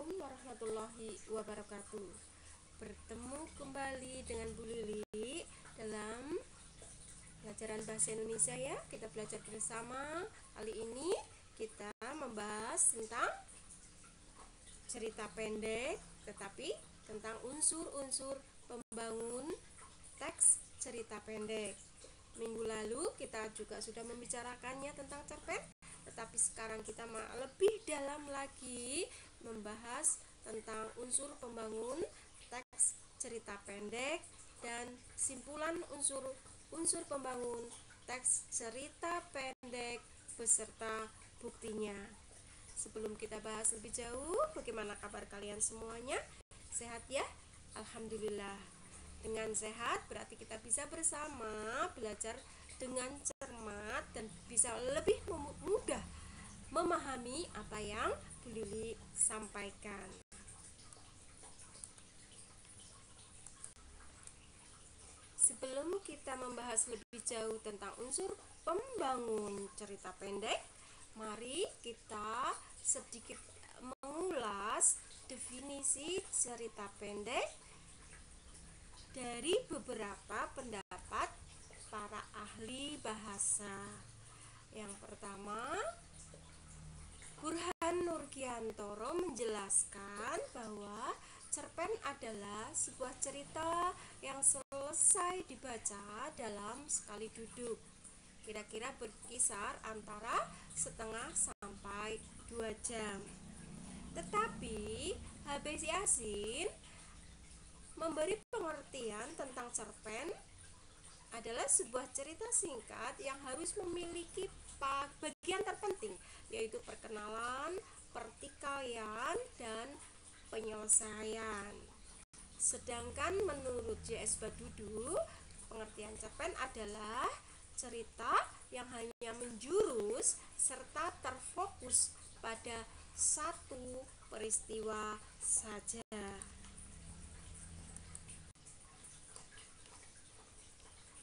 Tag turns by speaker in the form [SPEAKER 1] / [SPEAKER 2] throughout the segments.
[SPEAKER 1] Assalamualaikum warahmatullahi wabarakatuh. Bertemu kembali dengan Bu Lili dalam pelajaran bahasa Indonesia ya. Kita belajar bersama. Kali ini kita membahas tentang cerita pendek, tetapi tentang unsur-unsur pembangun teks cerita pendek. Minggu lalu kita juga sudah membicarakannya tentang cerpen, tetapi sekarang kita lebih dalam lagi membahas tentang unsur pembangun teks cerita pendek dan simpulan unsur pembangun teks cerita pendek beserta buktinya. Sebelum kita bahas lebih jauh, bagaimana kabar kalian semuanya? Sehat ya? Alhamdulillah. Dengan sehat berarti kita bisa bersama belajar dengan cermat dan bisa lebih mudah memahami apa yang Bu Lili sampaikan. Sebelum kita membahas lebih jauh tentang unsur pembangun cerita pendek, mari kita sedikit mengulas definisi cerita pendek dari beberapa pendapat para ahli bahasa. Yang pertama, Burhan Nurgiantoro menjelaskan bahwa cerpen adalah sebuah cerita yang selesai dibaca dalam sekali duduk, kira-kira berkisar antara setengah sampai 2 jam. Tetapi H.B. Yasin memberi pengertian tentang cerpen adalah sebuah cerita singkat yang harus memiliki bagian terpenting, yaitu perkenalan, pertikaian, dan penyelesaian. Sedangkan menurut J.S. Badudu, pengertian cerpen adalah cerita yang hanya menjurus serta terfokus pada satu peristiwa saja.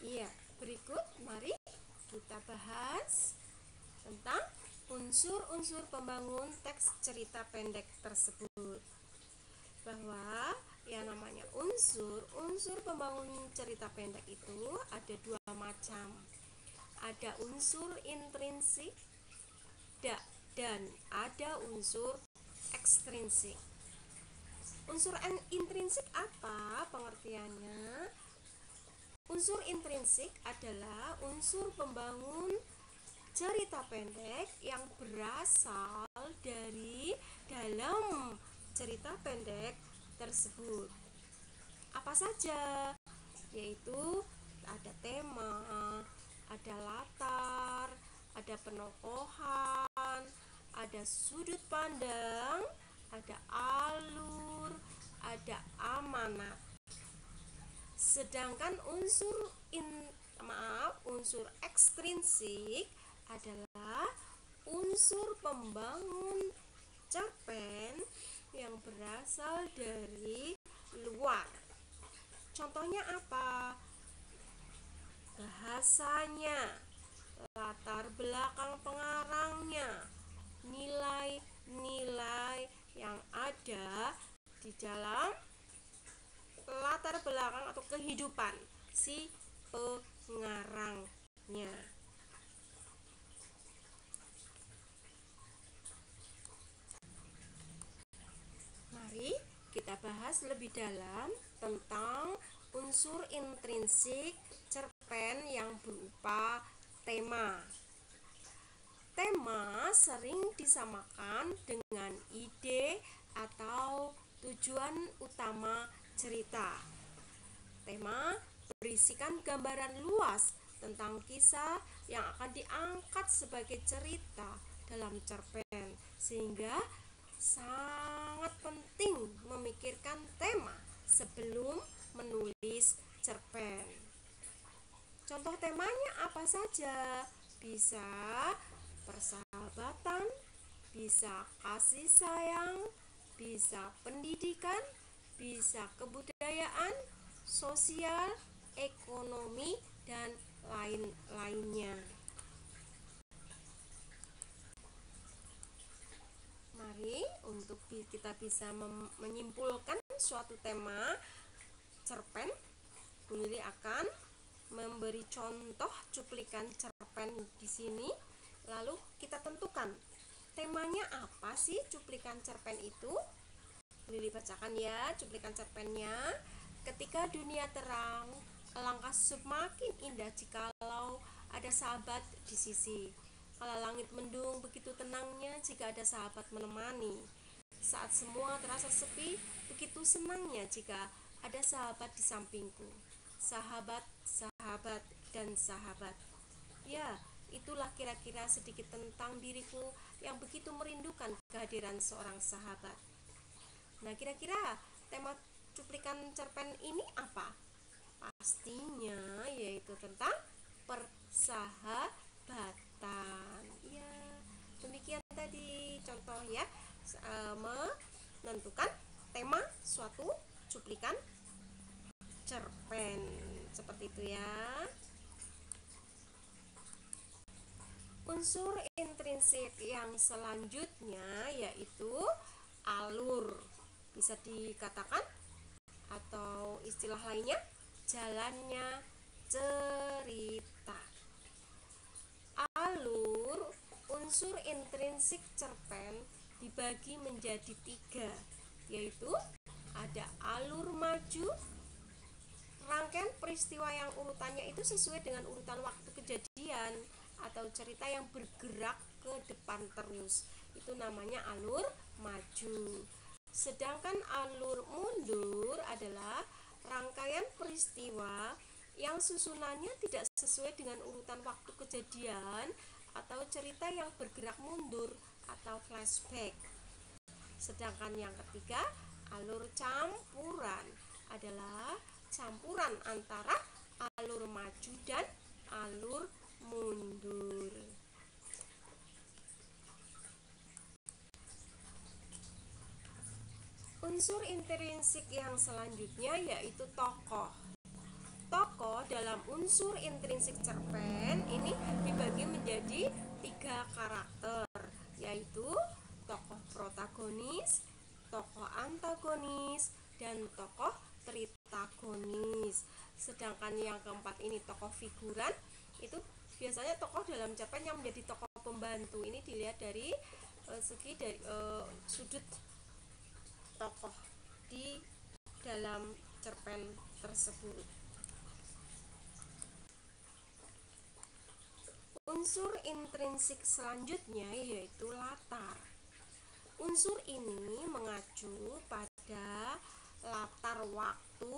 [SPEAKER 1] Iya, berikut mari kita bahas tentang unsur-unsur pembangun teks cerita pendek tersebut. Bahwa yang namanya unsur pembangun cerita pendek itu ada 2 macam. Ada unsur intrinsik dan ada unsur ekstrinsik. Unsur intrinsik apa pengertiannya? Unsur intrinsik adalah unsur pembangun cerita pendek yang berasal dari dalam cerita pendek tersebut. Apa saja? Yaitu ada tema, ada latar, ada penokohan, ada sudut pandang, ada alur, ada amanat. Sedangkan unsur ekstrinsik adalah unsur pembangun cerpen yang berasal dari luar. Contohnya apa? Bahasanya, latar belakang pengarangnya, nilai-nilai yang ada di dalam latar belakang atau kehidupan si pengarangnya. Mari kita bahas lebih dalam tentang unsur intrinsik cerpen yang berupa tema. Tema sering disamakan dengan ide atau tujuan utama cerita. Tema berisikan gambaran luas tentang kisah yang akan diangkat sebagai cerita dalam cerpen, sehingga sangat penting memikirkan tema sebelum menulis cerpen. Contoh temanya apa saja? Bisa persahabatan, bisa kasih sayang, bisa pendidikan, bisa kebudayaan, sosial, ekonomi, dan lain-lainnya. Mari untuk untuk kita bisa menyimpulkan suatu tema cerpen, Bu Lili akan memberi contoh cuplikan cerpen di sini. Lalu kita tentukan temanya apa sih cuplikan cerpen itu. Bu Lili bacakan ya cuplikan cerpennya. Ketika dunia terang, alangkah semakin indah jikalau ada sahabat di sisi. Kala langit mendung, begitu tenangnya jika ada sahabat menemani. Saat semua terasa sepi, begitu senangnya jika ada sahabat di sampingku. Sahabat, sahabat, dan sahabat. Ya, itulah kira-kira sedikit tentang diriku yang begitu merindukan kehadiran seorang sahabat. Nah, kira-kira tema cuplikan cerpen ini apa? Pastinya yaitu tentang persahabatan. Ya, demikian tadi contoh ya, menentukan tema suatu cuplikan cerpen seperti itu ya. Unsur intrinsik yang selanjutnya yaitu alur. Bisa dikatakan atau istilah lainnya jalannya cerita. Alur unsur intrinsik cerpen dibagi menjadi 3, yaitu ada alur maju, rangkaian peristiwa yang urutannya itu sesuai dengan urutan waktu kejadian atau cerita yang bergerak ke depan terus, itu namanya alur maju. Sedangkan alur mundur adalah rangkaian peristiwa yang susunannya tidak sesuai dengan urutan waktu kejadian atau cerita yang bergerak mundur atau flashback. Sedangkan yang ketiga, alur campuran adalah campuran antara alur maju dan alur mundur. Unsur intrinsik yang selanjutnya yaitu tokoh. Tokoh dalam unsur intrinsik cerpen ini dibagi menjadi 3 karakter, yaitu tokoh protagonis, tokoh antagonis, dan tokoh tritagonis. Sedangkan yang keempat ini tokoh figuran, itu biasanya tokoh dalam cerpen yang menjadi tokoh pembantu. Ini dilihat dari segi dari sudut tokoh di dalam cerpen tersebut. Unsur intrinsik selanjutnya yaitu latar. Unsur ini mengacu pada latar waktu,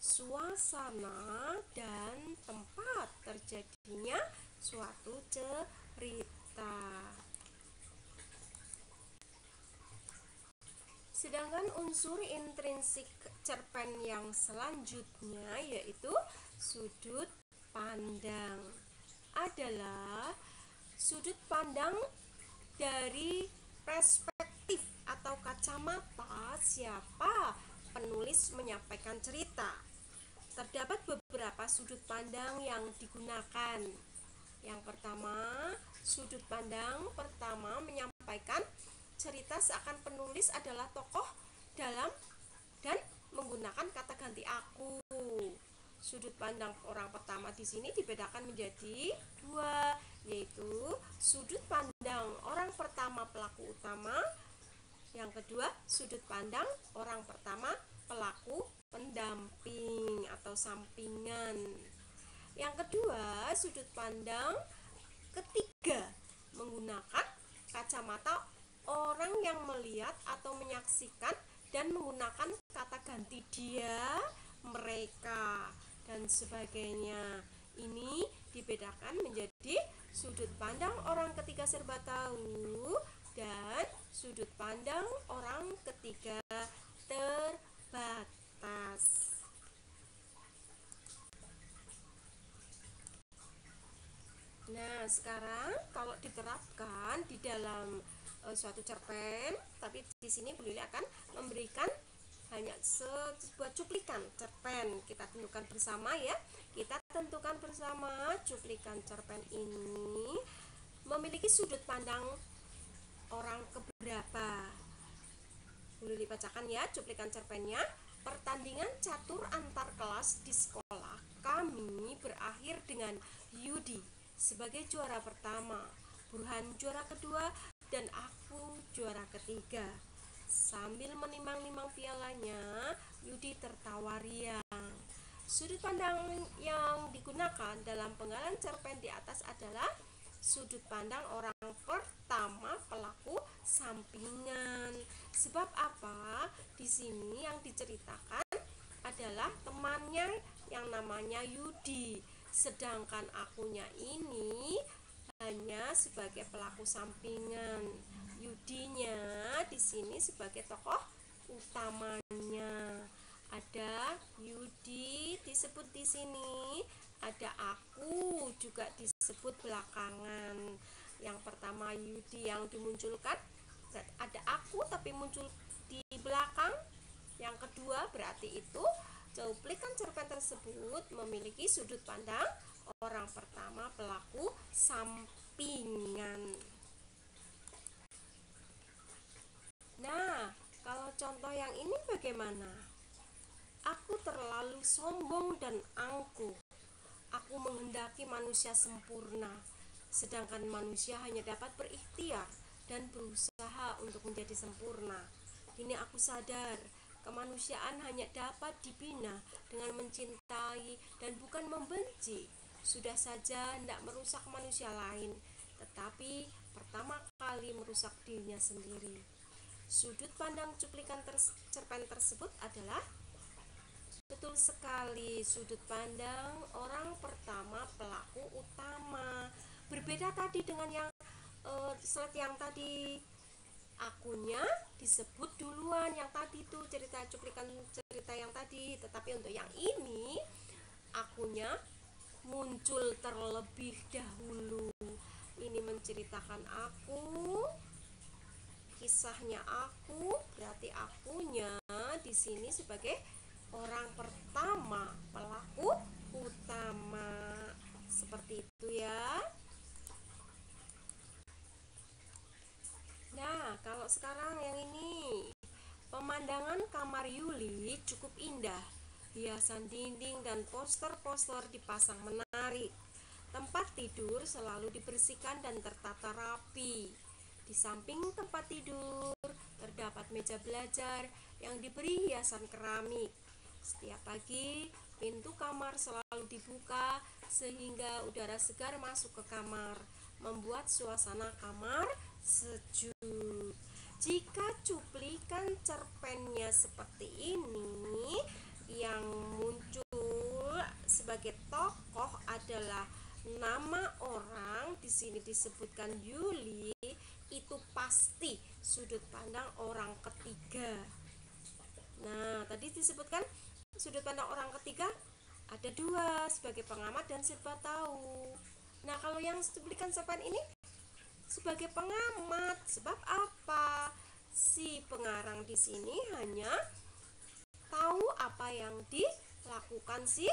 [SPEAKER 1] suasana, dan tempat terjadinya suatu cerita. Sedangkan unsur intrinsik cerpen yang selanjutnya yaitu sudut pandang. Adalah sudut pandang dari perspektif atau kacamata siapa penulis menyampaikan cerita. Terdapat beberapa sudut pandang yang digunakan. Yang pertama, sudut pandang pertama menyampaikan cerita seakan penulis adalah tokoh dalam dan menggunakan kata ganti aku. Sudut pandang orang pertama di sini dibedakan menjadi 2, yaitu sudut pandang orang pertama pelaku utama, yang kedua sudut pandang orang pertama pelaku pendamping atau sampingan. Yang kedua, sudut pandang ketiga menggunakan kacamata orang yang melihat atau menyaksikan dan menggunakan kata ganti dia, mereka, dan sebagainya. Ini dibedakan menjadi sudut pandang orang ketiga serba tahu dan sudut pandang orang ketiga terbatas. Nah, sekarang kalau diterapkan di dalam suatu cerpen, tapi di sini Bu Lili akan memberikan hanya sebuah cuplikan cerpen. Kita tentukan bersama ya. Kita tentukan bersama cuplikan cerpen ini memiliki sudut pandang orang keberapa. dibacakan ya cuplikan cerpennya. Pertandingan catur antar kelas di sekolah kami berakhir dengan Yudi sebagai juara pertama, Burhan juara kedua, dan aku juara ketiga. Sambil menimang-nimang pialanya, Yudi tertawa riang. Sudut pandang yang digunakan dalam penggalan cerpen di atas adalah sudut pandang orang pertama pelaku sampingan. Sebab apa? Di sini yang diceritakan adalah temannya yang namanya Yudi, sedangkan akunya ini hanya sebagai pelaku sampingan. Yudinya di sini sebagai tokoh utamanya. Ada Yudi disebut di sini, ada aku juga disebut belakangan. Yang pertama Yudi yang dimunculkan, ada aku tapi muncul di belakang. Yang kedua berarti itu cuplikan cerpen tersebut memiliki sudut pandang orang pertama pelaku sampingan. Nah, kalau contoh yang ini bagaimana? Aku terlalu sombong dan angkuh. Aku menghendaki manusia sempurna, sedangkan manusia hanya dapat berikhtiar dan berusaha untuk menjadi sempurna. Kini aku sadar, kemanusiaan hanya dapat dibina dengan mencintai dan bukan membenci. Sudah saja hendak merusak manusia lain, tetapi pertama kali merusak dirinya sendiri. Sudut pandang cuplikan cerpen tersebut adalah betul sekali sudut pandang orang pertama pelaku utama. Berbeda tadi dengan yang slide yang tadi, akunya disebut duluan, yang tadi tuh cuplikan cerita yang tadi, tetapi untuk yang ini akunya muncul terlebih dahulu. Ini menceritakan aku, kisahnya aku, berarti akunya di sini sebagai orang pertama pelaku utama. Seperti itu ya. Nah, kalau sekarang yang ini, pemandangan kamar Yuli cukup indah. Hiasan dinding dan poster-poster dipasang menarik. Tempat tidur selalu dibersihkan dan tertata rapi. Di samping tempat tidur terdapat meja belajar yang diberi hiasan keramik. Setiap pagi pintu kamar selalu dibuka sehingga udara segar masuk ke kamar, membuat suasana kamar sejuk. Jika cuplikan cerpennya seperti ini, yang muncul sebagai tokoh adalah nama orang, di sini disebutkan Yuli, itu pasti sudut pandang orang ketiga. Nah, tadi disebutkan sudut pandang orang ketiga ada dua, sebagai pengamat dan serba tahu. Nah, kalau yang cuplikan cerpen ini sebagai pengamat. Sebab apa? Si pengarang di sini hanya tahu apa yang dilakukan si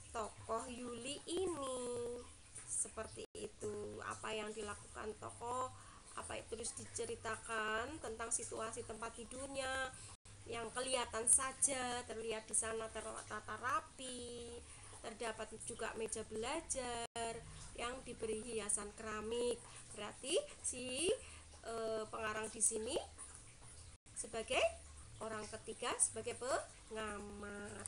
[SPEAKER 1] tokoh Yuli ini. Seperti itu, apa yang dilakukan tokoh, apa itu terus diceritakan tentang situasi tempat tidurnya yang kelihatan saja, terlihat di sana tertata rapi. Terdapat juga meja belajar yang diberi hiasan keramik. Berarti si pengarang di sini sebagai orang ketiga, sebagai pengamat.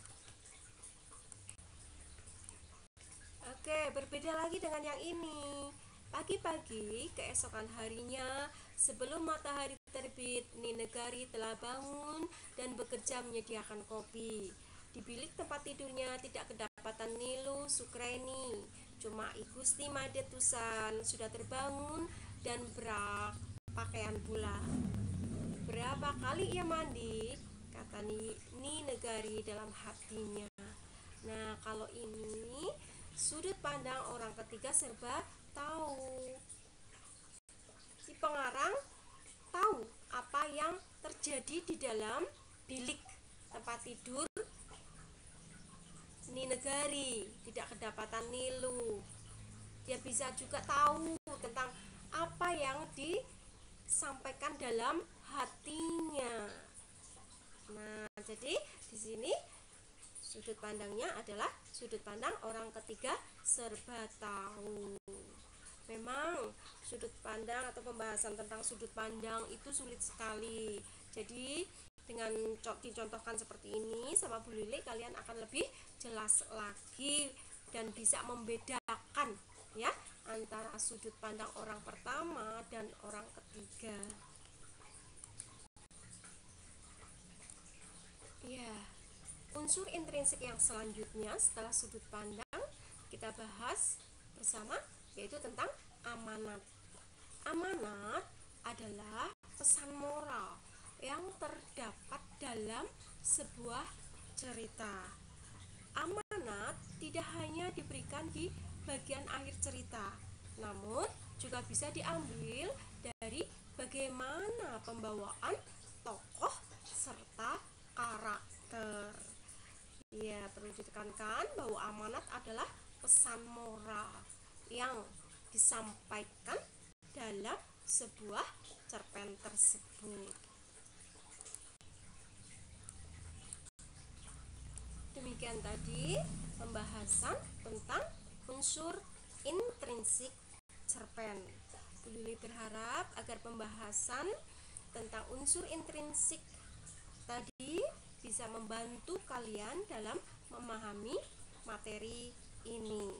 [SPEAKER 1] Oke, berbeda lagi dengan yang ini. Pagi-pagi keesokan harinya, sebelum matahari terbit, Ninegari telah bangun dan bekerja menyediakan kopi. Di bilik tempat tidurnya tidak kedapatan Nilu Sukreni, cuma I Gusti Madetusan sudah terbangun dan berpakaian pula. Berapa kali ia mandi, kata Ninegari dalam hatinya. Nah, kalau ini sudut pandang orang ketiga serba tahu. Si pengarang tahu apa yang terjadi di dalam bilik tempat tidur Ninegari, tidak kedapatan Nilu. Dia bisa juga tahu tentang apa yang disampaikan dalam hatinya. Nah, jadi di sini sudut pandangnya adalah sudut pandang orang ketiga serba tahu. Memang sudut pandang atau pembahasan tentang sudut pandang itu sulit sekali. Jadi dengan dicontohkan seperti ini sama Bu Lili, kalian akan lebih jelas lagi dan bisa membedakan ya antara sudut pandang orang pertama dan orang ketiga. Ya, unsur intrinsik yang selanjutnya setelah sudut pandang kita bahas bersama yaitu tentang amanat. Amanat adalah pesan moral yang terdapat dalam sebuah cerita. Amanat tidak hanya diberikan di bagian akhir cerita, namun juga bisa diambil dari bagaimana pembawaan tokoh serta karakter. Ya, perlu ditekankan bahwa amanat adalah pesan moral yang disampaikan dalam sebuah cerpen tersebut. Demikian tadi pembahasan tentang unsur intrinsik cerpen. Bu Lili berharap agar pembahasan tentang unsur intrinsik tadi bisa membantu kalian dalam memahami materi ini.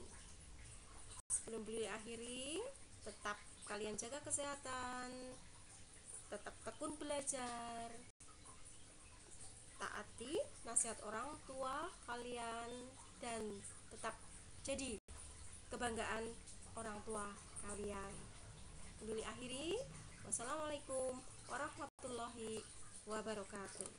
[SPEAKER 1] Sebelum Bu Lili akhiri, tetap kalian jaga kesehatan, tetap tekun belajar, taati nasihat orang tua kalian, dan tetap jadi kebanggaan orang tua kalian. Bu Lili akhiri, wassalamualaikum warahmatullahi wabarakatuh.